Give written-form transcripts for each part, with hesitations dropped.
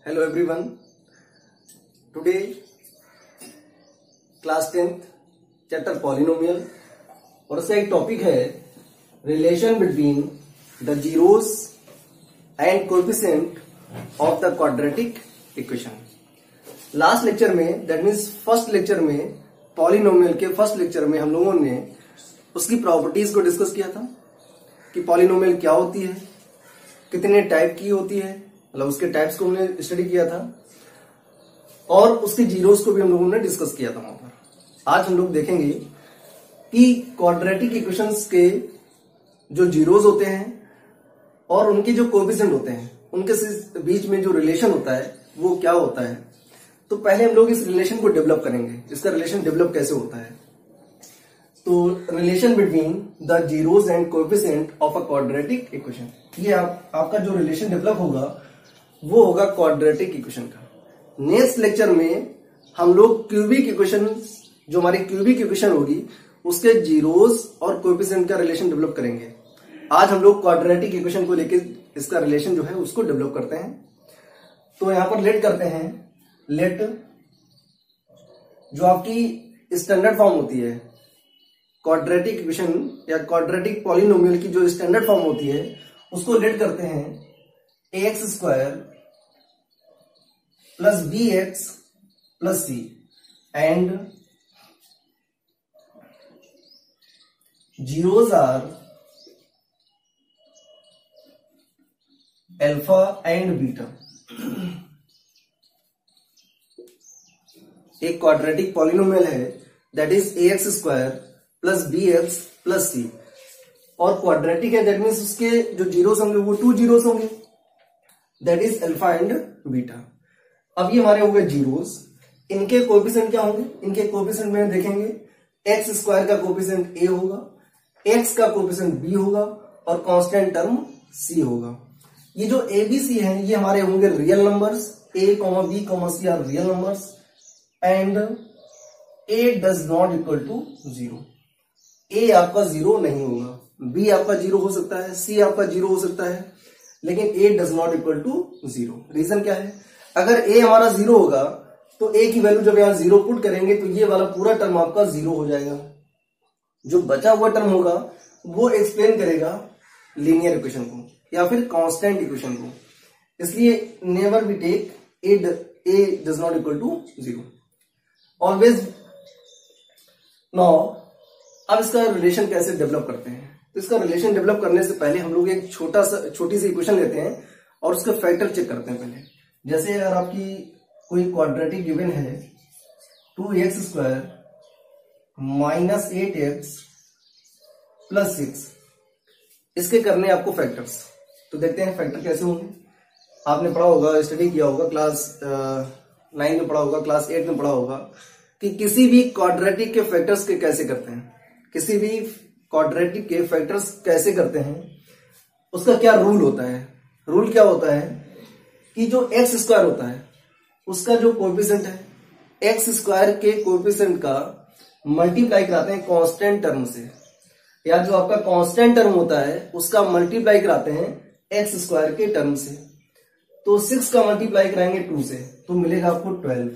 Hello everyone. Today class 10th chapter polynomial और उसका एक टॉपिक है relation between the zeros and coefficient of the quadratic equation. Last lecture में, that means first lecture में, polynomial के first lecture में हम लोगों ने उसकी प्रॉपर्टीज को डिस्कस किया था कि पॉलिनोमियल क्या होती है, कितने टाइप की होती है, मतलब उसके टाइप्स को हमने स्टडी किया था और उसके जीरोस को भी हम लोगों ने डिस्कस किया था वहां पर। आज हम लोग देखेंगे कि क्वाड्रेटिक इक्वेशंस के जो जीरोस होते हैं और उनके जो कोएफिशिएंट होते हैं उनके बीच में जो रिलेशन होता है वो क्या होता है। तो पहले हम लोग इस रिलेशन को डेवलप करेंगे, इसका रिलेशन डेवलप कैसे होता है। तो relation between the zeros and coefficient of a quadratic equation, ये आपका जो रिलेशन डेवलप होगा वो होगा क्वाड्रेटिक इक्वेशन का। नेक्स्ट लेक्चर में हम लोग क्यूबिक इक्वेशन, जो हमारी क्यूबिक इक्वेशन होगी उसके जीरोस और कोएफिशिएंट का रिलेशन डेवलप करेंगे। आज हम लोग क्वाड्रेटिक इक्वेशन को लेकर इसका रिलेशन जो है उसको डेवलप करते हैं। तो यहां पर लेट करते हैं, लेट जो आपकी स्टैंडर्ड फॉर्म होती है क्वाड्रेटिक इक्वेशन या क्वाड्रेटिक पॉलिनोमियल की जो स्टैंडर्ड फॉर्म होती है उसको लेट करते हैं ax square plus bx plus c and zeros are alpha and beta. एक क्वाड्रेटिक पॉलिनोमियल है that is ax square plus bx plus c और क्वाड्रेटिक है दैट मीन्स उसके जो जीरोस होंगे वो 2 जीरोस होंगे, that is alpha and beta. अब ये हमारे हो गए जीरोस, इनके कोएफिशिएंट क्या होंगे, इनके कोएफिशिएंट में देखेंगे एक्स स्क्वायर का कोएफिशिएंट a होगा, एक्स का कोएफिशिएंट b होगा और कांस्टेंट टर्म c होगा। ये जो a b c है ये हमारे होंगे real numbers, a b c are real numbers and a does not equal to 0। a आपका 0 नहीं होगा, b आपका 0 हो सकता है, c आपका 0 हो सकता है, लेकिन a does not equal to 0। Reason क्या है, अगर a हमारा 0 होगा तो a की वैल्यू जब यहां 0 पुट करेंगे तो ये वाला पूरा टर्म आपका 0 हो जाएगा। जो बचा हुआ टर्म होगा वो एक्सप्लेन करेगा लीनियर इक्वेशन को या फिर कांस्टेंट इक्वेशन को। इसलिए never we take a does not equal to 0 always. Now अब इसका रिलेशन कैसे डेवलप करते हैं, तो इसका रिलेशन डेवलप करने से पहले हम लोग एक छोटी सी इक्वेशन लेते हैं और उसका फैक्टर चेक करते हैं पहले। जैसे अगर आपकी कोई क्वाड्रेटिक गिवन है 2x square minus 8x plus 6, इसके करने आपको फैक्टर्स। तो देखते हैं फैक्टर कैसे होंगे। आपने पढ़ा होगा, स्टडी किया होगा, क्लास 9 में पढ़ा होगा, क्लास 8 में पढ़ा होगा कि किसी भी क्वाड्रेटिक के फैक्टर्स के कैसे करते हैं, किसी भी क्वाड्रेटिक के फैक्टर्स कैसे करते हैं, उसका क्या रूल होता है। रूल क्या होता है कि जो एक्स स्क्वायर होता है उसका जो कोएफिशिएंट है, एक्स स्क्वायर के कोएफिशिएंट का मल्टीप्लाई कराते हैं कांस्टेंट टर्म से, या जो आपका कांस्टेंट टर्म होता है उसका मल्टीप्लाई कराते हैं एक्स स्क्वायर के टर्म से। तो 6 का मल्टीप्लाई कराएंगे 2 से तो मिलेगा आपको 12।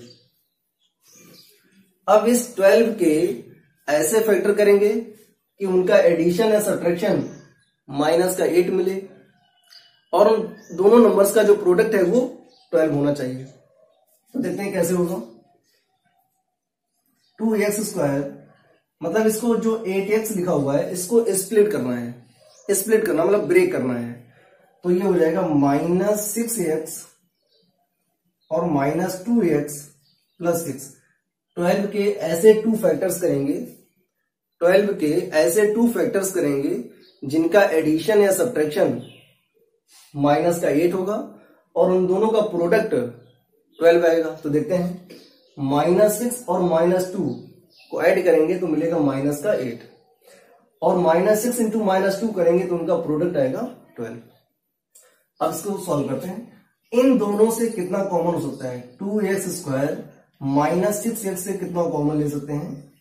अब इस 12 के ऐसे फैक्टर करेंगे कि उनका एडिशन या सब्ट्रैक्शन माइनस का 8 मिले और उन दोनों नंबर्स का जो प्रोडक्ट है वो 12 होना चाहिए। तो देखते हैं कैसे होगा। 2x स्क्वायर मतलब इसको जो 8x लिखा हुआ है इसको स्प्लिट करना है, स्प्लिट करना मतलब ब्रेक करना है। तो ये हो जाएगा माइनस 6x और माइनस 2x प्लस 6। 12 के ऐसे 2 फैक्टर्स करेंगे, 12 के ऐसे 2 फैक्टर्स करेंगे जिनका एडिशन या सब्ट्रैक्शन माइनस का 8 होगा और उन दोनों का प्रोडक्ट 12 आएगा। तो देखते हैं माइनस 6 और माइनस 2 को ऐड करेंगे तो मिलेगा माइनस का 8 और माइनस 6 इंटू माइनस 2 करेंगे तो उनका प्रोडक्ट आएगा 12। अब इसको सॉल्व करते हैं। इन दोनों से कितना कॉमन हो सकता है, 2x स्क्वायर माइनस 6x से कितना कॉमन ले सकते हैं,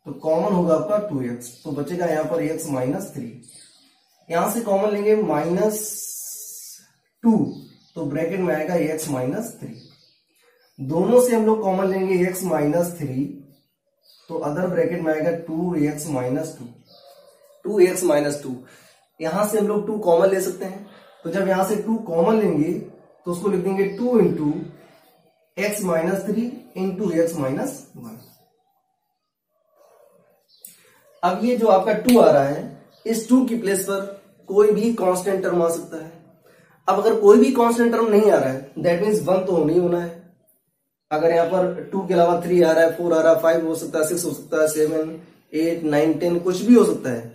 तो कॉमन होगा आपका 2x, तो बचेगा यहां पर x माइनस 3। यहां से कॉमन लेंगे -2 तो ब्रैकेट में आएगा एक्स माइनस 3। दोनों से हम लोग कॉमन लेंगे एक्स माइनस 3, तो अदर ब्रैकेट में आएगा 2x माइनस 2x माइनस 2। यहां से हम लोग 2 कॉमन ले सकते हैं, तो जब यहां से 2 कॉमन लेंगे तो उसको लिख देंगे 2 into x minus 3 into x minus 1। अब ये जो आपका 2 आ रहा है, इस 2 की प्लेस पर कोई भी कांस्टेंट टर्म आ सकता है। अब अगर कोई भी कांस्टेंट टर्म नहीं आ रहा है, दैट मीन्स 1 तो होना ही होना है। अगर यहाँ पर 2 के अलावा 3 आ रहा है, 4 आ रहा है, 5 हो सकता है, 6 हो सकता है, 7, 8, 9, 10 कुछ भी हो सकता है।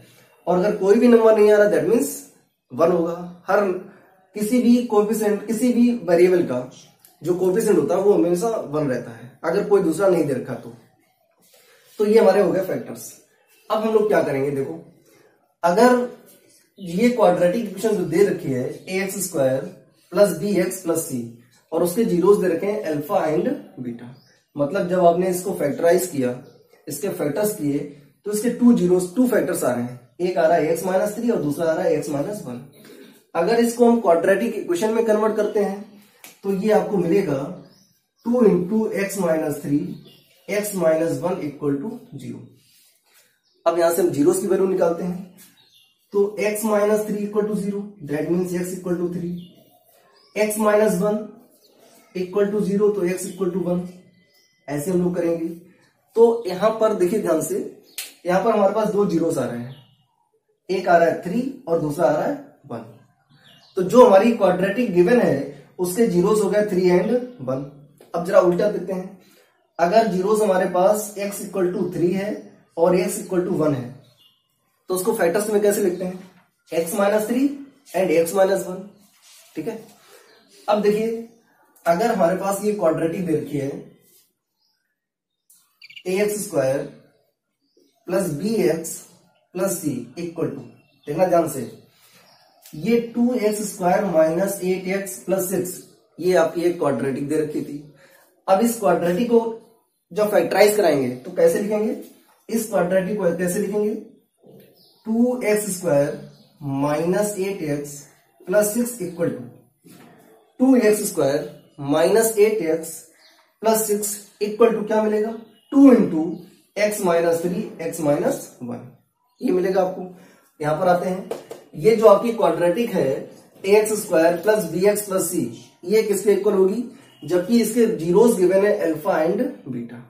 और अगर कोई भी नंबर नहीं आ रहा, दैट मीन्स 1 होगा। हर किसी भी कोएफिशिएंट, किसी भी वेरिएबल का जो कोएफिशिएंट होता है वो हमेशा 1 रहता है, अगर कोई दूसरा नहीं दे रखा तो ये हमारे हो गए फैक्टर्स। अब हम लोग क्या करेंगे, देखो अगर ये क्वाड्रेटिक इक्वेशन जो दे रखी है ax square plus B x plus C, और उसके जीरोस दे रखे हैं अल्फा एंड बीटा, मतलब जब आपने इसको फैक्टराइज किया, इसके फैक्टर्स किए, तो इसके 2 फैक्टर्स आ रहे हैं। एक आ रहा है एक्स माइनस 3 और दूसरा आ रहा है एक्स माइनस 1। अगर इसको हम क्वाड्रेटिक इक्वेशन में कन्वर्ट करते हैं तो ये आपको मिलेगा 2 into x minus 3 x minus 1 equal to 0। अब यहां से हम जीरोस की वैल्यू निकालते हैं, तो x minus 3 equal to 0, that means x equal to 3, x minus 1 equal to 0, तो x इक्वल टू 1। ऐसे हम लोग करेंगे। तो यहां पर देखिए ध्यान से, यहां पर हमारे पास 2 जीरोस आ रहे हैं, एक आ रहा है 3 और दूसरा आ रहा है 1। तो जो हमारी क्वाड्रेटिक गिवन है उसके जीरोस हो गए 3 एंड 1। अब जरा उल्टा देखते हैं, अगर जीरोस हमारे पास x इक्वल टू 3 है और x इक्वल टू 1 है, तो उसको फैक्टर्स में कैसे लिखते हैं, x minus 3 and x minus 1। ठीक है। अब देखिए अगर हमारे पास ये क्वाड्रेटिक दे रखी है ax square plus B x plus c equal to, देखना ध्यान से, ये 2x square minus 8x plus 6, ये आपकी एक क्वाड्रेटिक दे रखी थी। अब इस क्वाड्रेटिक को जब फैक्टराइज कराएंगे तो कैसे लिखेंगे, इस क्वाड्रेटिक को कैसे लिखेंगे, 2x square minus 8x plus 6 equal to 2x square minus 8x plus 6 equal to क्या मिलेगा, 2 into x minus 3 x minus 1, ये मिलेगा आपको। यहां पर आते हैं, ये जो आपकी क्वाड्रेटिक है ax square plus B x plus c, ये किसके इक्वल होगी, जबकि इसके जीरोस गिवन है अल्फा एंड बीटा।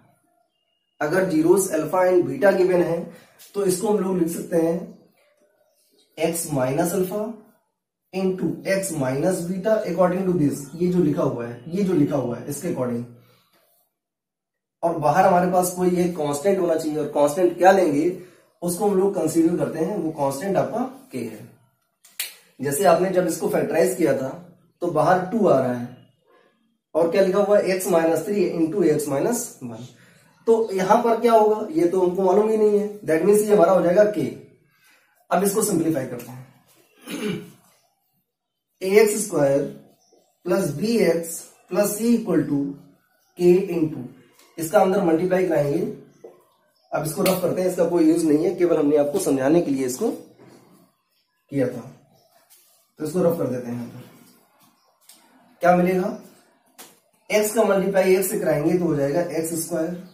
अगर zeros alpha and beta given है तो इसको हम लोग लिख सकते हैं x minus alpha into x minus beta according to this, ये जो लिखा हुआ है इसके अकॉर्डिंग। और बाहर हमारे पास कोई एक कांस्टेंट होना चाहिए, और कांस्टेंट क्या लेंगे उसको हम लोग कंसीडर करते हैं, वो कांस्टेंट आपका k है। जैसे आपने जब इसको फैक्टराइज किया था तो बाहर 2 आ रहा है और क्या लिखा हुआ है x minus 3 into x minus 1, तो यहां पर क्या होगा ये तो हमको मालूम ही नहीं है, दैट मीन्स ये हमारा हो जाएगा k। अब इसको सिंप्लीफाई करते हैं, ax square plus B x plus c equal to k into, इसका अंदर मल्टीप्लाई कराएंगे। अब इसको रफ करते हैं, इसका कोई यूज नहीं है, केवल हमने आपको समझाने के लिए इसको किया था, तो इसको रफ कर देते हैं। क्या मिलेगा, x का मल्टीप्लाई x से कराएंगे तो हो जाएगा x square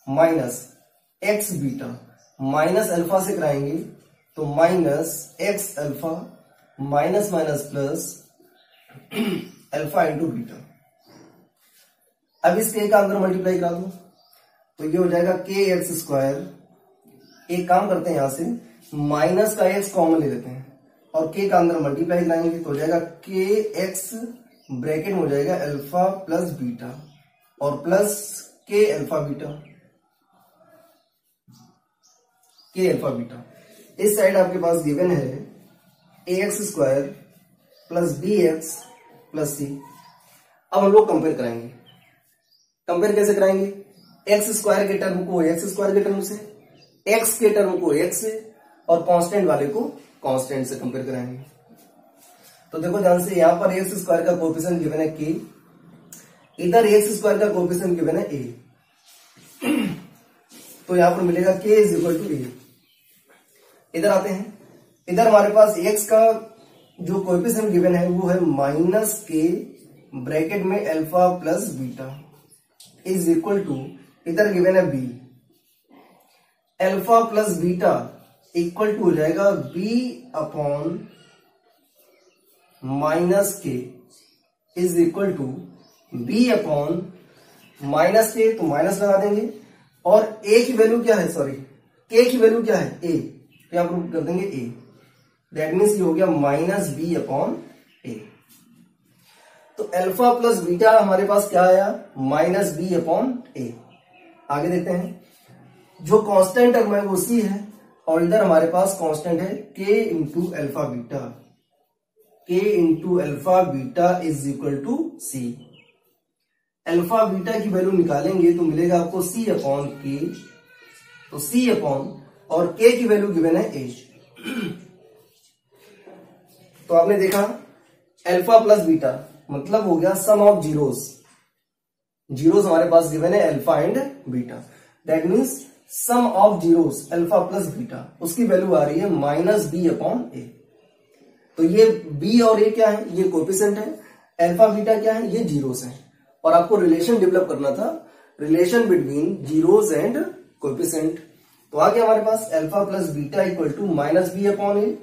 minus x beta, minus alpha से कराएंगे तो minus x alpha minus minus plus alpha into beta. अब इस k का अंदर मल्टीप्लाई करा दो तो ये हो जाएगा के एक्स स्क्वायर। एक काम करते हैं, यहां से माइनस का x कॉमन ले लेते हैं और k का अंदर मल्टीप्लाई कराएंगे तो हो जाएगा के एक्स, ब्रैकेट में हो जाएगा अल्फा प्लस बीटा और प्लस के अल्फा बीटा, के अल्फा बीटा। इस साइड आपके पास गिवन है ax square plus B x plus c. अब हम लोग कंपेयर कराएंगे, कंपेयर कैसे कराएंगे, एक्स स्क्वायर के टर्म को एक्स स्क्वायर के टर्म से, एक्स के टर्म को एक्स से और कांस्टेंट वाले को कांस्टेंट से कंपेयर कराएंगे। तो देखो ध्यान से, यहां पर एक्स स्क्वायर का कोएफिशिएंट गिवन है k, इधर एक्स स्क्वायर का कोएफिशिएंट गिवन है a, तो यहां पर मिलेगा k is equal to a। इधर आते हैं, इधर हमारे पास x का जो कोएफिशिएंट गिवन है वो है माइनस के ब्रैकेट में alpha plus beta is equal to, इधर गिवन है b, alpha plus beta equal to हो जाएगा b upon minus k is equal to b upon minus k, तो माइनस लगा देंगे, और ए की वैल्यू क्या है, सॉरी के की वैल्यू क्या है, ए, तो यहां प्रूव कर देंगे ए, दैट मीन्स ये हो गया माइनस बी अपॉन ए। तो अल्फा प्लस बीटा हमारे पास क्या आया, माइनस बी अपॉन ए। आगे देखते हैं, जो कांस्टेंट टर्म है वो सी है, और इधर हमारे पास कांस्टेंट है k into alpha beta, k into alpha beta is equal to c. Alpha beta की वैल्यू निकालेंगे तो मिलेगा आपको सी अपॉन के, तो सी अपॉन और के की वैल्यू गिवन है ए। तो आपने देखा अल्फा प्लस बीटा मतलब हो गया सम ऑफ जीरोस, जीरोस हमारे पास गिवन है alpha and beta, that means sum of zeros alpha plus beta, उसकी वैल्यू आ रही है माइनस बी अपॉन ए। तो ये बी और ए क्या है, ये कोएफिशिएंट है, अल्फा बीटा क्या है, ये जीरोस है, और आपको रिलेशन डेवलप करना था, relation between zeros and coefficient. तो आ गया हमारे पास alpha plus beta equal to minus b upon a,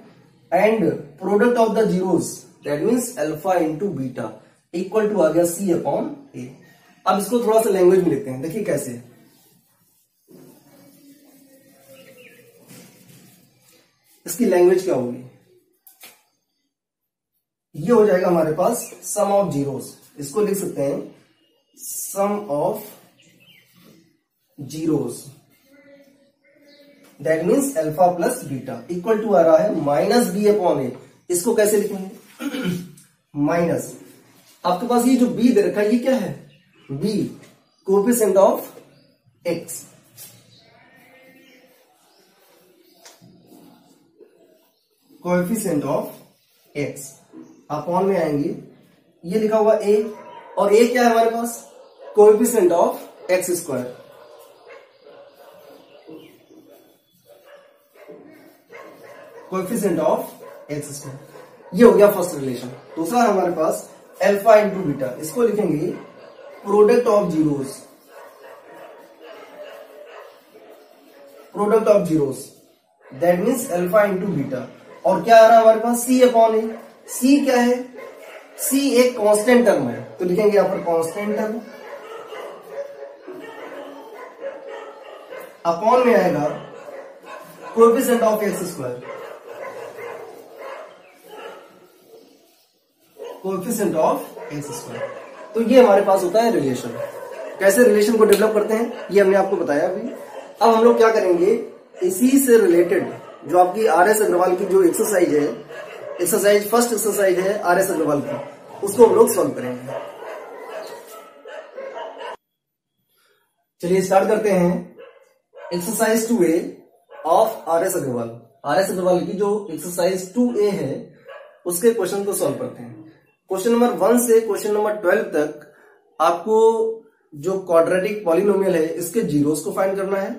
and product of the zeros that means alpha into beta equal to आ गया सी अपॉन ए। अब इसको थोड़ा सा लैंग्वेज में लिखते हैं, देखिए कैसे, इसकी लैंग्वेज क्या होगी, ये हो जाएगा हमारे पास सम ऑफ जीरोस, इसको लिख सकते हैं sum of zeros that means alpha plus beta equal to आ रहा है माइनस बी अपॉन ए। इसको कैसे लिखेंगे, माइनस, आपके पास ये जो बी दे रखा है ये क्या है, b coefficient of x, coefficient of x upon में आएंगे, ये लिखा हुआ ए, और ए क्या है हमारे पास, coefficient of x square, coefficient of x square, ये हो गया फर्स्ट रिलेशन। दूसरा है हमारे पास अल्फा इंटू बीटा, इसको लिखेंगे product of zeros, product of zeros that means alpha into beta, और क्या आ रहा है हमारे पास सी अपॉन ए, सी क्या है, सी एक कांस्टेंट टर्म है, तो लिखेंगे यहां पर कांस्टेंट टर्म, अपॉन में आएगा coefficient of x square, coefficient of x square. तो ये हमारे पास होता है रिलेशन। कैसे रिलेशन को डेवलप करते हैं ये हमने आपको बताया अभी। अब हम लोग क्या करेंगे, इसी से रिलेटेड जो आपकी आर एस अग्रवाल की जो एक्सरसाइज है, एक्सरसाइज फर्स्ट एक्सरसाइज है आर एस अग्रवाल की, उसको हम लोग सॉल्व करेंगे। चलिए स्टार्ट करते हैं exercise 2A of R S Agarwal. R S Agarwal की जो एक्सरसाइज 2A है उसके क्वेश्चन को सॉल्व करते हैं। क्वेश्चन नंबर 1 से क्वेश्चन नंबर 12 तक आपको जो क्वाड्रेटिक पॉलिनोमियल है इसके जीरोस को फाइंड करना है,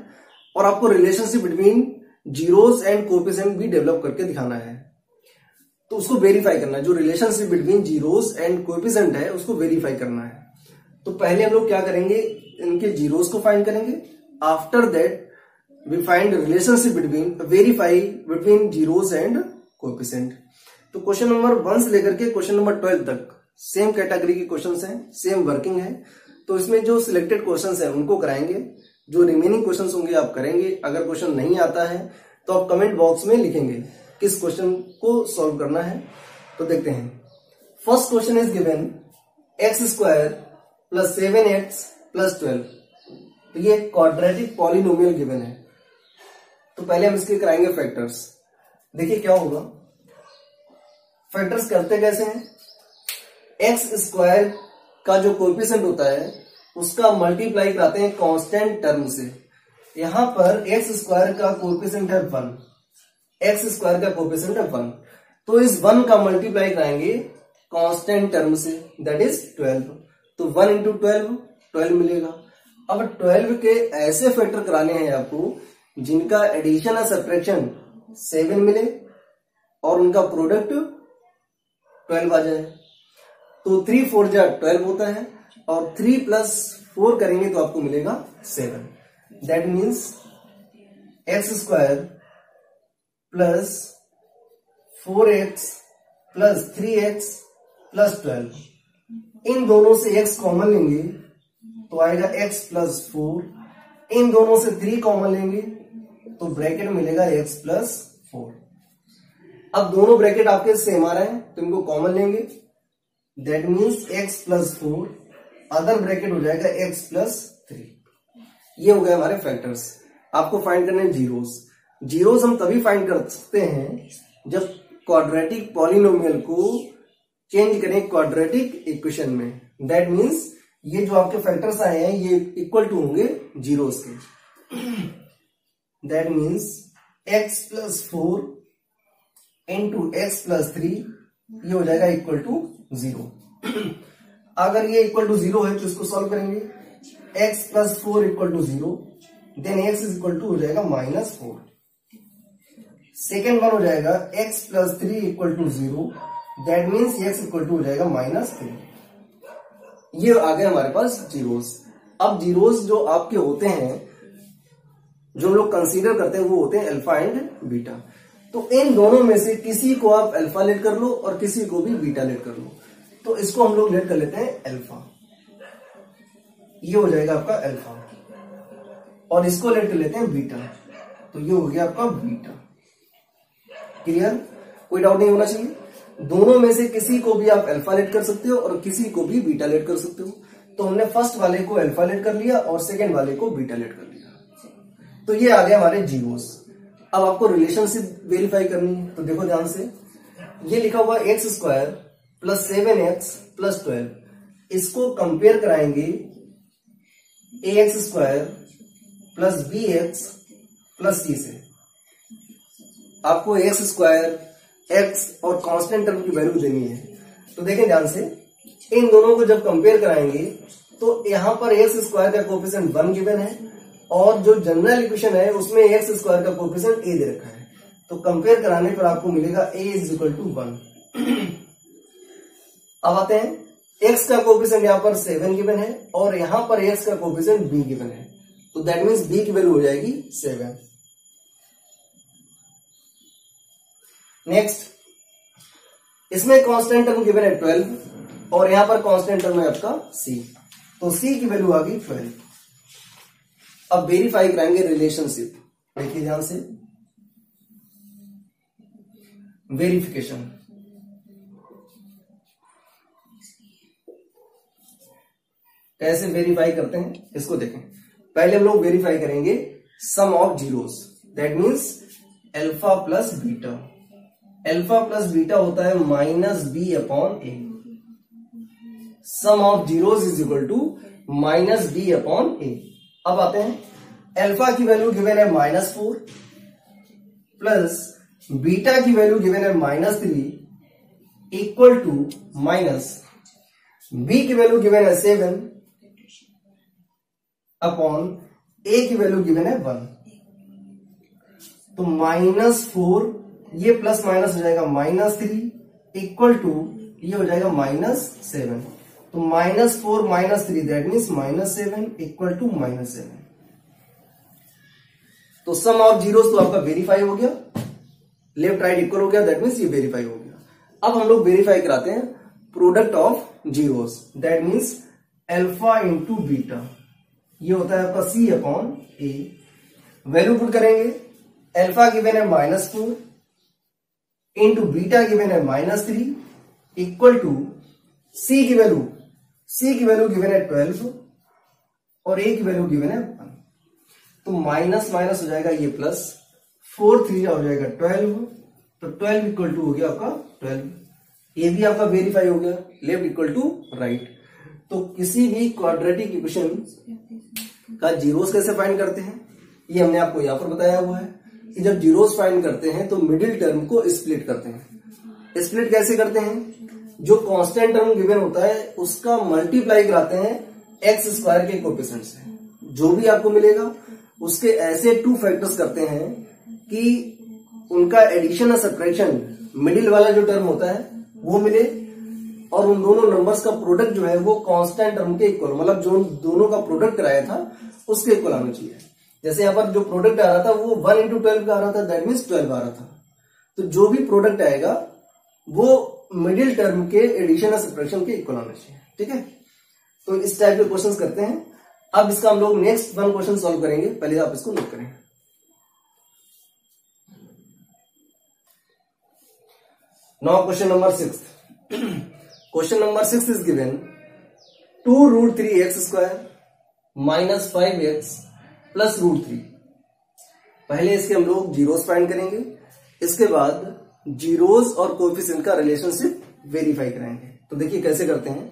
और आपको relationship between zeros and coefficient भी डेवलप करके दिखाना है, तो उसको वेरीफाई करना है। जो relationship between zeros and coefficient है उसको वेरीफाई करना है। तो पहले हम लोग क्या करेंगे, इनके जीरोस को फाइंड करेंगे, after that we find relationship between, verify between zeros and coefficient. तो क्वेश्चन नंबर 1 से लेकर के क्वेश्चन नंबर 12 तक सेम कैटेगरी के क्वेश्चंस हैं, सेम वर्किंग है, तो इसमें जो सिलेक्टेड क्वेश्चंस हैं उनको कराएंगे, जो रिमेनिंग क्वेश्चंस होंगे आप करेंगे। अगर क्वेश्चन नहीं आता है तो आप कमेंट बॉक्स में लिखेंगे किस क्वेश्चन को सॉल्व करना है। तो देखते हैं, first question is given x square plus 7x plus 12, तो ये क्वाड्रेटिक पॉलिनोमियल गिवन है। तो पहले हम इसके कराएंगे फैक्टर्स। देखिए क्या होगा, फैक्टर्स करते कैसे हैं, एक्स स्क्वायर का जो कोएफिशिएंट होता है उसका मल्टीप्लाई कराते हैं कांस्टेंट टर्म से। यहां पर एक्स स्क्वायर का कोएफिशिएंट है 1, एक्स स्क्वायर का कोएफिशिएंट है 1, तो इस 1 का मल्टीप्लाई कराएंगे कांस्टेंट टर्म से, दैट इज 12। तो 1 इंटू 12 मिलेगा। अब 12 के ऐसे फैक्टर कराने हैं आपको जिनका एडिशन या सब्ट्रैक्शन 7 मिले और उनका प्रोडक्ट 12 आ जाए। तो 3 4 जा 12 होता है और 3 + 4 करेंगे तो आपको मिलेगा 7। That means x² + 4x + 3x + 12, इन दोनों से x कॉमन लेंगे तो आएगा x + 4, इन दोनों से 3 कॉमन लेंगे तो ब्रैकेट मिलेगा x + 4। अब दोनों ब्रैकेट आपके सेम आ रहे हैं तो इनको कॉमन लेंगे, that means x + 4, other bracket हो जाएगा x + 3। ये हो गए हमारे फैक्टर्स। आपको फाइंड करने हैं जीरोस। जीरोस हम तभी फाइंड कर सकते हैं जब क्वाड्रेटिक पॉलिनोमियल को चेंज करें क्वाड्रेटिक इक्वेशन में। दैट मीन्स ये जो आपके फैक्टर्स आए हैं ये इक्वल टू होंगे जीरोस के। That means x + 4 into x + 3 ये हो जाएगा इक्वल टू 0। अगर ये इक्वल टू 0 है तो इसको सॉल्व करेंगे। x + 4 = 0, then x equal to हो जाएगा -4। सेकेंड वन हो जाएगा x + 3 = 0, that means x equal to हो जाएगा -3। ये आ गए हमारे पास जीरोस। अब जीरोस जो आपके होते हैं, जो लोग कंसीडर करते हैं, वो होते हैं अल्फा एंड बीटा। तो इन दोनों में से किसी को आप अल्फा लेट कर लो और किसी को भी बीटा लेट कर लो। तो इसको हम लोग लेट कर लेते हैं अल्फा, ये हो जाएगा आपका अल्फा, और इसको लेट कर लेते हैं बीटा, तो ये हो गया आपका बीटा। क्लियर? कोई डाउट नहीं होना चाहिए। दोनों में से किसी को भी आप अल्फा लेट कर सकते हो और किसी को भी बीटा लेट कर सकते हो। तो हमने फर्स्ट वाले को अल्फा लेट कर लिया और सेकेंड वाले को बीटा लेट कर लिया। तो ये आ गया हमारे जीरोस। अब आपको रिलेशनशिप वेरीफाई करनी है, तो देखो ध्यान से, ये लिखा हुआ x² + 7x + 12, इसको कंपेयर कराएंगे ax² + bx + c से। आपको x² x और कांस्टेंट टर्म की वैल्यू देनी है। तो देखें ध्यान से, इन दोनों को जब कंपेयर कराएंगे तो यहां पर x² का कोएफिशिएंट 1 गिवन है और जो जनरल इक्वेशन है उसमें x² का कोएफिशिएंट a दे रखा है। तो कंपेयर कराने पर आपको मिलेगा a = 1। अब आते हैं, x का कोएफिशिएंट यहां पर 7 गिवन है और यहां पर x का कोएफिशिएंट b गिवन है। तो दैट मीन्स b की वैल्यू हो जाएगी 7। नेक्स्ट, इसमें कांस्टेंट टर्म गिवन है 12 और यहां पर कांस्टेंट टर्म है आपका c, तो c की वैल्यू आ गई 12। अब वेरीफाई कराएंगे रिलेशनशिप। देखिए ध्यान से, वेरिफिकेशन। कैसे वेरीफाई करते हैं इसको देखें। पहले हम लोग वेरीफाई करेंगे sum of zeros, that means alpha plus beta. Alpha plus beta होता है -b/a। Sum of zeros is equal to -b/a। अब आते हैं, अल्फा की वैल्यू गिवन है -4 प्लस बीटा की वैल्यू गिवन है -3 इक्वल टू माइनस बी की वैल्यू गिवन है 7 अपॉन ए की वैल्यू गिवन है 1। तो -4 ये प्लस माइनस हो जाएगा -3 इक्वल टू ये हो जाएगा -7। तो -4 - 3 दैट मीन्स -7 इक्वल टू -7। तो सम ऑफ जीरोस तो आपका वेरीफाई हो गया, लेफ्ट राइट इक्वल हो गया, दैट मीन्स ये वेरीफाई हो गया। अब हम लोग वेरीफाई कराते हैं product of zeros, that means alpha into beta, ये होता है आपका c/a। वैल्यू पुट करेंगे, अल्फा गिवन है -4 इंटू बीटा गिवन है -3 इक्वल टू c की वैल्यू गिवन है 12 और a की वैल्यू गिवन है 1। तो माइनस माइनस हो जाएगा ये प्लस, 4 3 हो जाएगा 12, तो 12 इक्वल टू हो गया आपका 12। ये भी आपका वेरीफाई हो गया, लेफ्ट इक्वल टू राइट। तो किसी भी क्वाड्रेटिक इक्वेशन का जीरोस कैसे फाइंड करते हैं ये हमने आपको यहां पर बताया हुआ है कि जब जीरोस फाइंड करते हैं तो मिडिल टर्म को स्प्लिट करते हैं। स्प्लिट कैसे करते हैं, जो कांस्टेंट टर्म गिवन होता है उसका मल्टीप्लाई कराते हैं x² के कोएफिशिएंट से। जो भी आपको मिलेगा उसके ऐसे 2 फैक्टर्स करते हैं कि उनका एडिशन और सब्ट्रैक्शन, मिडिल वाला जो टर्म होता है वो मिले, और उन दोनों नंबर्स का प्रोडक्ट जो है वो कांस्टेंट टर्म के इक्वल, मतलब जो दोनों का प्रोडक्ट कराया था उसके इक्वल आना चाहिए। जैसे यहाँ पर जो प्रोडक्ट आ रहा था वो 1 into 12 का आ रहा था, दैट मीन्स 12 आ रहा था। तो जो भी प्रोडक्ट आएगा वो मिडिल टर्म के एडिशन और सब्ट्रैक्शन के इक्वल आना चाहिए। ठीक है, तो इस टाइप के क्वेश्चन करते हैं। अब इसका हम लोग नेक्स्ट वन क्वेश्चन सॉल्व करेंगे, पहले आप इसको नोट करें। Now question number 6। Question number 6 is given 2√3x² minus 5x plus √3। पहले इसके हम लोग जीरोस फाइंड करेंगे, इसके बाद जीरोस और कोएफिशिएंट का रिलेशनशिप वेरीफाई कराएंगे। तो देखिए कैसे करते हैं।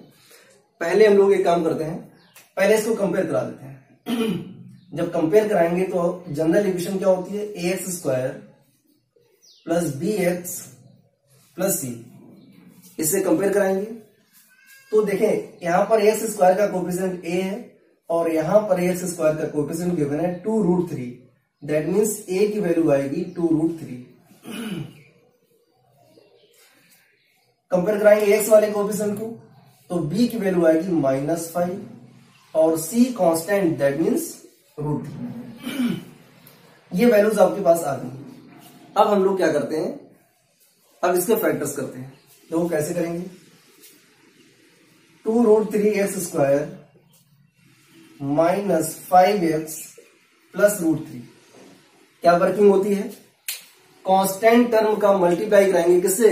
पहले हम लोग एक काम करते हैं, पहले इसको कंपेयर करा देते हैं। जब कंपेयर कराएंगे तो जनरल इक्वेशन क्या होती है, ax² plus bx plus c, इससे कंपेयर कराएंगे। तो देखें यहां पर ax² का कोएफिशिएंट a है और यहां पर ax² का कोएफिशिएंट गिवन है 2√3, दैट मीन्स a की वैल्यू आएगी 2√3। कंपेयर कराएंगे x वाले कोएफिशिएंट को, तो b की वैल्यू आएगी -5 और c कांस्टेंट, दैट मीन्स √3। ये वैल्यूज आपके पास आ गई। अब हम लोग क्या करते हैं, अब इसके फैक्टर्स करते हैं। तो वो कैसे करेंगे, 2√3x² माइनस 5x प्लस √3, क्या वर्किंग होती है, कांस्टेंट टर्म का मल्टीप्लाई कराएंगे किससे,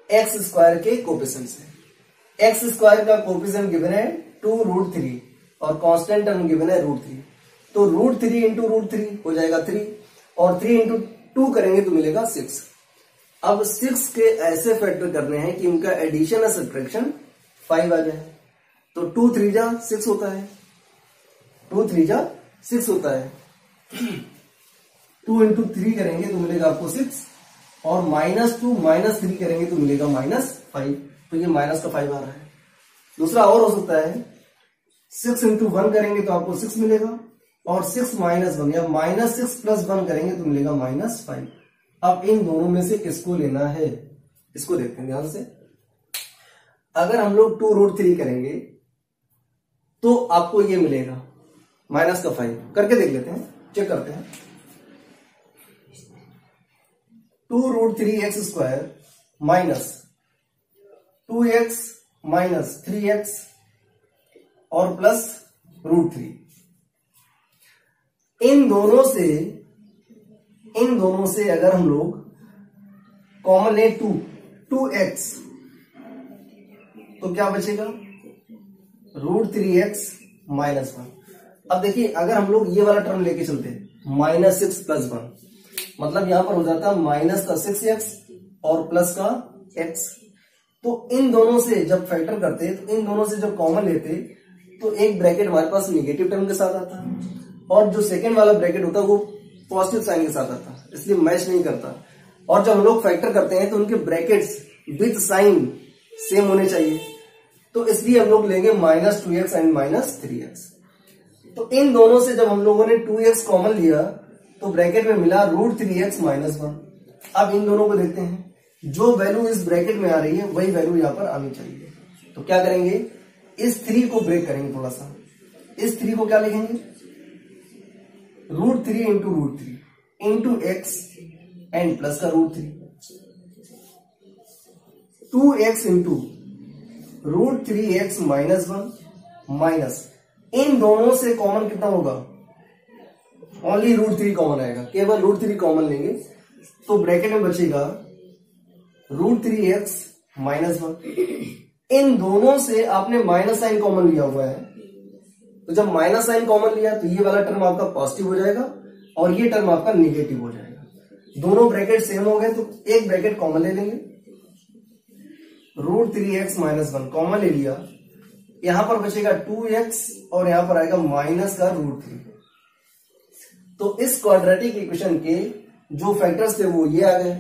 x² के कोएफिशिएंट से। x² का कोएफिशिएंट गिवन है 2√3 और कांस्टेंट टर्म गिवन है √3। तो √3 इंटू √3 हो जाएगा 3 और 3 इंटू 2 करेंगे तो मिलेगा 6। अब 6 के ऐसे फैक्टर करने हैं कि उनका एडिशन और सब्ट्रैक्शन 5 आ जाए। तो 2 3 जा 6 होता है, 2 3 जा 6 होता है। 2 इंटू 3 करेंगे तो मिलेगा आपको 6 और -2 -3 करेंगे तो मिलेगा -5। तो ये माइनस का 5 आ रहा है। दूसरा और हो सकता है, 6 इंटू 1 करेंगे तो आपको 6 मिलेगा और 6 माइनस 1 या -6 प्लस 1 करेंगे तो मिलेगा -5। अब इन दोनों में से किसको लेना है, इसको देखते हैं ध्यान से। अगर हम लोग 2√3 करेंगे तो आपको ये मिलेगा माइनस का 5। करके देख लेते हैं, चेक करते हैं। 2√3x² minus 2x minus 3x और प्लस √3, इन दोनों से अगर हम लोग कॉमन ले 2x तो क्या बचेगा, √3x माइनस 1। अब देखिए अगर हम लोग ये वाला टर्म लेके चलते -6 प्लस 1, मतलब यहां पर हो जाता माइनस का 6x और प्लस का x। तो इन दोनों से जब फैक्टर करते तो इन दोनों से जब कॉमन लेते तो एक ब्रैकेट हमारे पास निगेटिव टर्म के साथ आता और जो सेकेंड वाला ब्रैकेट होता वो पॉजिटिव साइन के साथ आता, इसलिए मैच नहीं करता। और जब हम लोग फैक्टर करते हैं तो उनके ब्रैकेट्स विथ साइन सेम होने चाहिए, तो इसलिए हम लोग लेंगे -2x एंड -3x। तो इन दोनों से जब हम लोगों ने 2x कॉमन लिया तो ब्रैकेट में मिला √3x माइनस 1। अब इन दोनों को देखते हैं, जो वैल्यू इस ब्रैकेट में आ रही है वही वैल्यू यहां पर आनी चाहिए। तो क्या करेंगे, इस 3 को ब्रेक करेंगे थोड़ा सा। इस 3 को क्या लिखेंगे, √3 into √3 into x and plus का √3, 2x into √3x minus 1 minus, इन दोनों से कॉमन कितना होगा, ओनली √3 कॉमन आएगा, केवल √3 कॉमन लेंगे तो ब्रैकेट में बचेगा √3x माइनस 1। इन दोनों से आपने माइनस साइन कॉमन लिया हुआ है, तो जब माइनस साइन कॉमन लिया तो ये वाला टर्म आपका पॉजिटिव हो जाएगा और ये टर्म आपका निगेटिव हो जाएगा। दोनों ब्रैकेट सेम हो गए तो एक ब्रैकेट कॉमन ले लेंगे, √3x माइनस 1 कॉमन ले लिया, यहां पर बचेगा 2x और यहां पर आएगा माइनस का √3। तो इस क्वाड्रेटिक इक्वेशन के जो फैक्टर्स थे वो ये आ गए।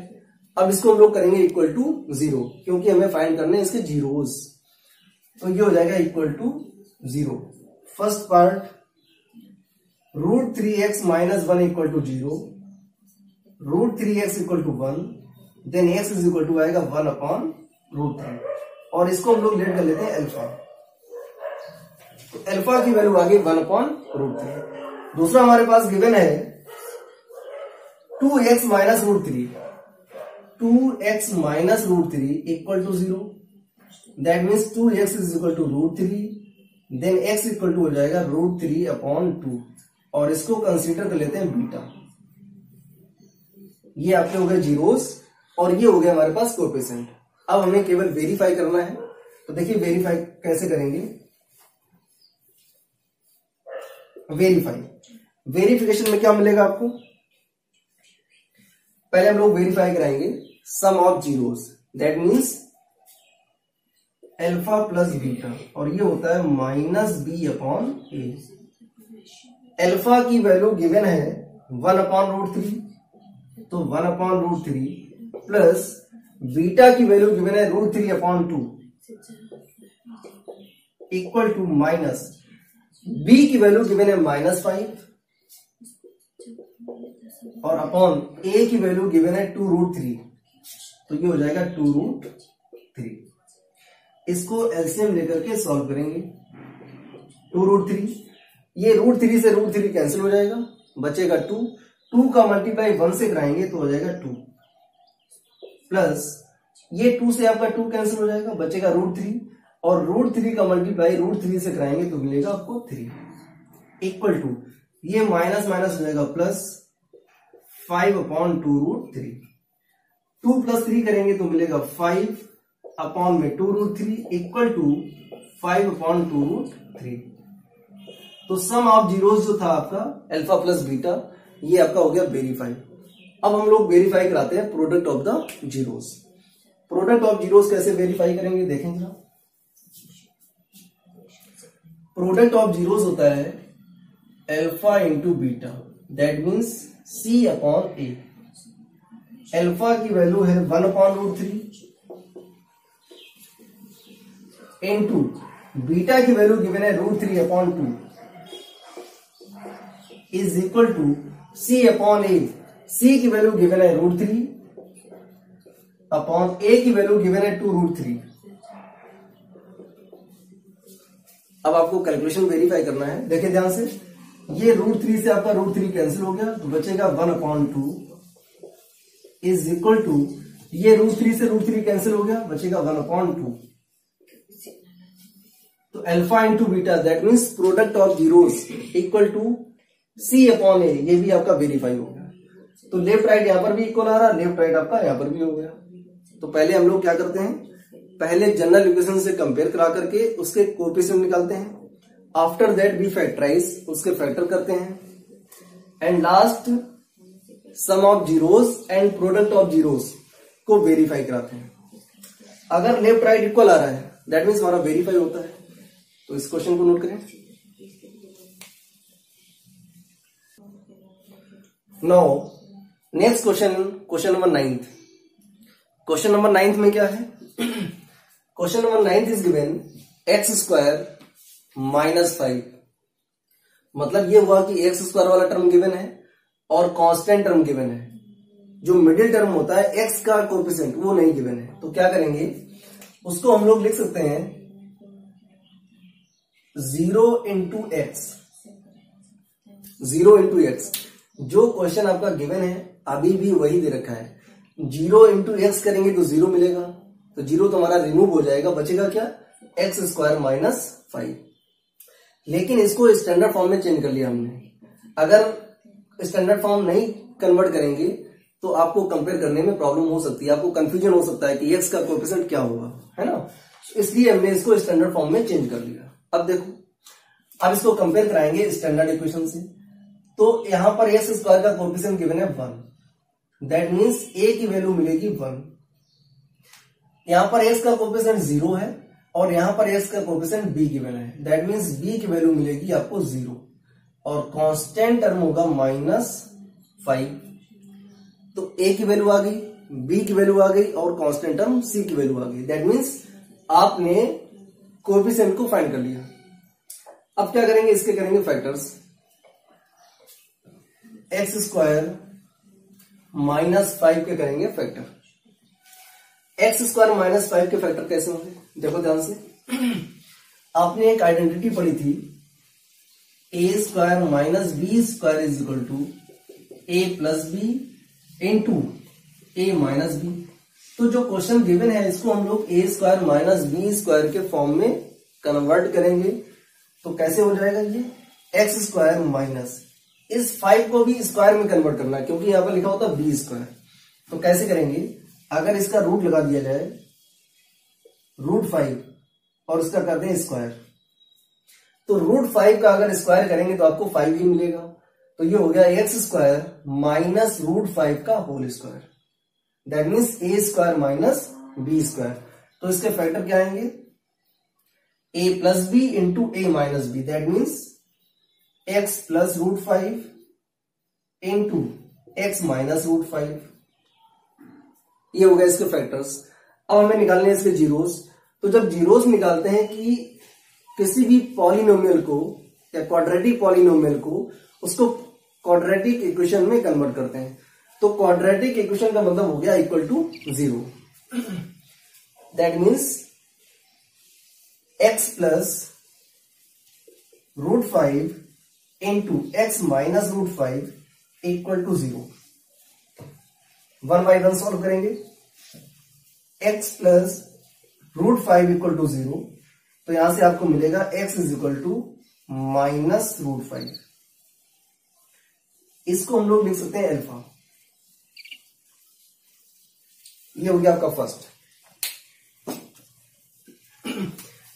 अब इसको हम लोग करेंगे इक्वल टू 0, क्योंकि हमें फाइंड करने हैं इसके जीरोस। तो ये हो जाएगा equal to 0। First part √3x minus 1 equal to 0, √3x equal to 1, then x is equal to आएगा 1/√3। √3 और इसको हम लोग लेट कर लेते हैं अल्फा। तो अल्फा की वैल्यू आ गई 1/√3। दूसरा हमारे पास गिवन है 2x minus √3, 2x minus √3 equal to 0। That means 2x is equal to √3, then x equal to हो जाएगा √3/2 और इसको कंसीडर कर लेते हैं बीटा। ये आपके हो गए जीरोस और ये हो गया हमारे पास कोएफिशिएंट। अब हमें केवल वेरीफाई करना है। तो देखिए वेरीफाई कैसे करेंगे। वेरिफिकेशन में क्या मिलेगा आपको, पहले हम लोग वेरीफाई कराएंगे sum of zeros, that means alpha plus beta और ये होता है -b/a। अल्फा की वैल्यू गिवन है 1/√3, तो 1/√3 प्लस बीटा की वैल्यू गिवन है √3/2 इक्वल टू माइनस b की वैल्यू गिवन है -5 और अपॉन a की वैल्यू गिवन है 2√3, तो ये हो जाएगा 2√3। इसको एलसीएम लेकर के सॉल्व करेंगे। 2√3, ये √3 से √3 कैंसिल हो जाएगा, बचेगा 2। 2 का मल्टीप्लाई 1 से कराएंगे तो हो जाएगा 2 प्लस ये 2 से आपका 2 कैंसिल हो जाएगा, बचेगा √3 और √3 का मल्टीप्लाई √3 से कराएंगे तो मिलेगा आपको 3 इक्वल टू ये माइनस माइनस हो जाएगा प्लस 5/2√3। 2 प्लस 3 करेंगे तो मिलेगा 5 अपॉन में 2√3 इक्वल टू 5/2√3। तो सम ऑफ जीरोस जो था आपका अल्फा प्लस बीटा, ये आपका हो गया वेरीफाई। अब हम लोग वेरीफाई कराते हैं product of the zeros. Product of zeros कैसे वेरीफाई करेंगे देखेंगे ना। प्रोडक्ट ऑफ जीरोस होता है alpha into beta, that means c/a। Alpha की वैल्यू है 1/√3 इंटू बीटा की वैल्यू गिवन है √3/2 is equal to c/a। c की वैल्यू गिवन है √3 अपॉन a की वैल्यू गिवन है 2√3। अब आपको कैलकुलेशन वेरीफाई करना है, देखिए ध्यान से। ये √3 से आपका √3 कैंसिल हो गया तो बचेगा 1/2 इज इक्वल टू ये √3 से √3 कैंसिल हो गया, बचेगा 1/2। तो alpha into beta that means product of zeros equal to c/a। ये भी आपका वेरीफाई हो गया। तो लेफ्ट राइट यहां पर भी इक्वल आ रहा, लेफ्ट राइट आपका यहां पर भी हो गया। तो पहले हम लोग क्या करते हैं, पहले जनरल इक्वेशन से कंपेयर करा करके उसके कोएफिशिएंट निकालते हैं। आफ्टर दैट वी फैक्टराइज, उसके फैक्टर करते हैं and last sum of zeros and product of zeros को वेरीफाई कराते हैं। अगर लेफ्ट राइट इक्वल आ रहा है दैट मीन्स हमारा वेरीफाई होता है। तो इस क्वेश्चन को नोट करें। Now next question number 9। Question number 9 में क्या है, question number 9 is given x² -5। मतलब ये हुआ कि x² वाला टर्म गिवन है और कांस्टेंट टर्म गिवन है। जो मिडिल टर्म होता है x का कोएफिशिएंट वो नहीं गिवन है। तो क्या करेंगे, उसको हम लोग लिख सकते हैं 0 into x। 0 into x जो क्वेश्चन आपका गिवन है अभी भी वही दे रखा है। 0 into x करेंगे तो 0 मिलेगा, तो 0 तो हमारा रिमूव हो जाएगा, बचेगा क्या x² -5। लेकिन इसको स्टैंडर्ड फॉर्म में चेंज कर लिया हमने। अगर स्टैंडर्ड फॉर्म नहीं कन्वर्ट करेंगे तो आपको कंपेयर करने में प्रॉब्लम हो सकती है, आपको कंफ्यूजन हो सकता है कि x का कोएफिशिएंट क्या होगा, है ना। इसलिए हमने इसको स्टैंडर्ड फॉर्म में चेंज कर लिया। अब देखो, अब इसको कंपेयर कराएंगे स्टैंडर्ड इक्वेशन से। तो यहां पर x² का कोएफिशिएंट गिवन है 1, दैट मीन्स a की वैल्यू मिलेगी 1। यहां पर x का कोएफिशिएंट 0 है और यहां पर x का कोएफिशिएंट b गिवन है, दैट मीन्स b की वैल्यू मिलेगी आपको 0 और कांस्टेंट टर्म होगा -5। तो a की वैल्यू आ गई, b की वैल्यू आ गई और कांस्टेंट टर्म c की वैल्यू आ गई। दैट मीन्स आपने कोएफिशिएंट को फाइंड कर लिया। अब क्या करेंगे, इसके करेंगे फैक्टर्स। x² -5 के करेंगे फैक्टर। एक्स स्क्वायर माइनस 5 के फैक्टर कैसे होंगे, देखो ध्यान से। आपने एक आइडेंटिटी पढ़ी थी, a square minus b square is equal to a plus b into a minus b. तो जो क्वेश्चन गिवन है इसको हम लोग a square minus b square के फॉर्म में कन्वर्ट करेंगे। तो कैसे हो जाएगा ये, एक्स स्क्वायर माइनस इस 5 को भी स्क्वायर में कन्वर्ट करना है क्योंकि यहां पर लिखा होता है बी स्क्वायर। तो कैसे करेंगे, अगर इसका रूट लगा दिया जाए √5 और उसका करते हैं स्क्वायर, तो √5 का अगर स्क्वायर करेंगे तो आपको 5 ही मिलेगा। तो ये हो गया एक्स स्क्वायर माइनस √5 का whole square, that means a square minus b square. तो इसके फैक्टर क्या आएंगे, a plus b into a minus b, that means x plus √5 into x minus √5। ये हो गया इसके फैक्टर्स। अब हमें निकालने हैं इसके जीरोस। तो जब जीरोस निकालते हैं कि किसी भी पॉलिनोमियल को या क्वाड्रेटिक पॉलिनोमियल को, उसको क्वाड्रेटिक इक्वेशन में कन्वर्ट करते हैं। तो क्वाड्रेटिक इक्वेशन का मतलब हो गया equal to 0, that means x plus √5 into x minus √5 equal to 0। 1 by 1 solve करेंगे, x प्लस √5 इक्वल टू 0। तो यहां से आपको मिलेगा x is equal to minus √5। इसको हम लोग लिख सकते हैं अल्फा। ये हो गया आपका फर्स्ट।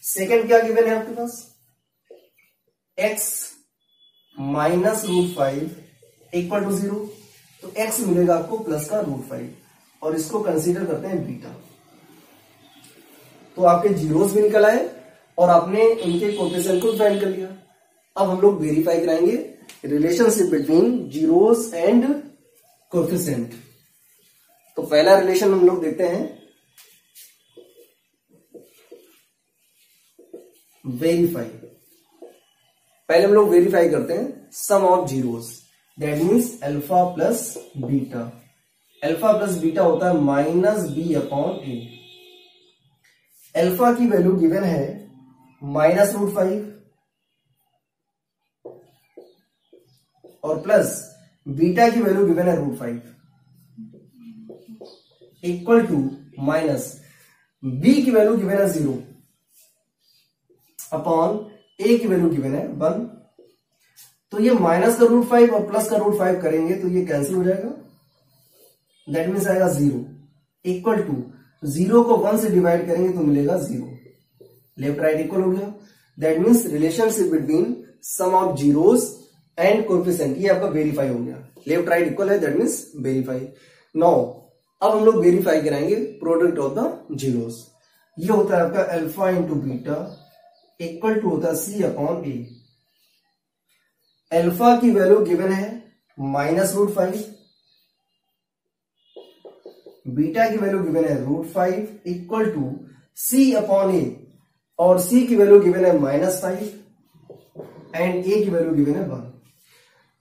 सेकंड क्या गिवन है आपके पास, x माइनस √5 इक्वल टू 0। तो x मिलेगा आपको प्लस का √5 और इसको कंसीडर करते हैं बीटा। तो आपके जीरोस भी निकल आए और आपने इनके कोएफिशिएंट को फाइंड कर लिया। अब हम लोग वेरीफाई कराएंगे relationship between zeros and coefficient. तो पहला रिलेशन हम लोग देखते हैं, वेरीफाई। पहले हम लोग वेरीफाई करते हैं sum of zeros, that means alpha plus beta. Alpha plus beta होता है माइनस बी अपॉन ए। अल्फा की वैल्यू गिवन है माइनस √5 और प्लस बीटा की वैल्यू गिवन है √5 इक्वल टू माइनस बी की वैल्यू गिवन है 0 अपॉन ए की वैल्यू गिवन है 1। तो ये माइनस का √5 और प्लस का √5 करेंगे तो ये कैंसिल हो जाएगा, दैट मीन्स आएगा 0 इक्वल टू 0 को 1 से डिवाइड करेंगे तो मिलेगा 0। लेफ्ट राइट इक्वल हो गया, that means relationship between sum of zeros and coefficient, ये आपका वेरीफाई हो गया। लेफ्ट राइट इक्वल है, दैट मीन्स वेरीफाई। नाउ अब हम लोग वेरीफाई कराएंगे प्रोडक्ट ऑफ द जीरोस। ये होता है आपका alpha into beta equal to होता है सी अपॉन ए। अल्फा की वैल्यू गिवन है माइनस √5, बीटा की वैल्यू गिवन है √5 equal to C upon A, और सी की वैल्यू गिवन है -5 एंड ए की वैल्यू गिवन है 1।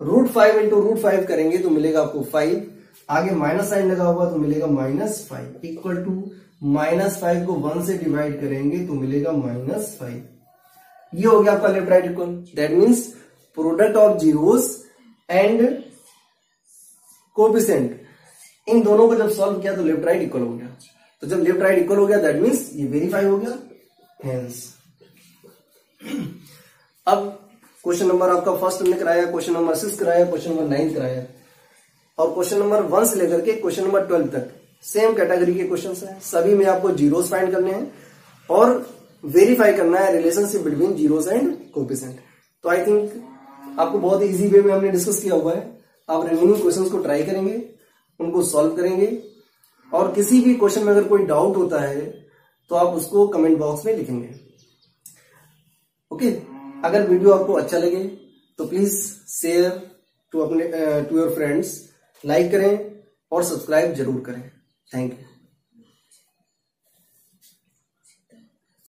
√5 इंटू √5 करेंगे तो मिलेगा आपको 5, आगे माइनस साइन लगा हुआ तो मिलेगा -5 इक्वल टू -5 को 1 से डिवाइड करेंगे तो मिलेगा -5। ये हो गया आपका left right equal, that means product of zeros and coefficient, इन दोनों को जब सॉल्व किया तो लेफ्ट राइट इक्वल हो गया। तो जब लेफ्ट राइट इक्वल हो गया दैट मीन्स ये वेरीफाई हो गया, हेंस। अब क्वेश्चन नंबर आपका फर्स्ट हमने कराया, क्वेश्चन नंबर 6 कराया, क्वेश्चन नंबर 9 कराया, और क्वेश्चन नंबर 1 से लेकर के क्वेश्चन नंबर 12 तक सेम कैटेगरी के क्वेश्चंस हैं। सभी में आपको जीरोस फाइंड करने हैं और वेरीफाई करना है relationship between zeros and coefficient. तो आई थिंक आपको बहुत इजी वे में हमने डिस्कस किया हुआ है। आप रिमेनिंग क्वेश्चंस को ट्राई करेंगे, उनको सॉल्व करेंगे, और किसी भी क्वेश्चन में अगर कोई डाउट होता है तो आप उसको कमेंट बॉक्स में लिखेंगे। ओके, अगर वीडियो आपको अच्छा लगे तो please share to your friends, like करें और सब्सक्राइब जरूर करें। Thank you.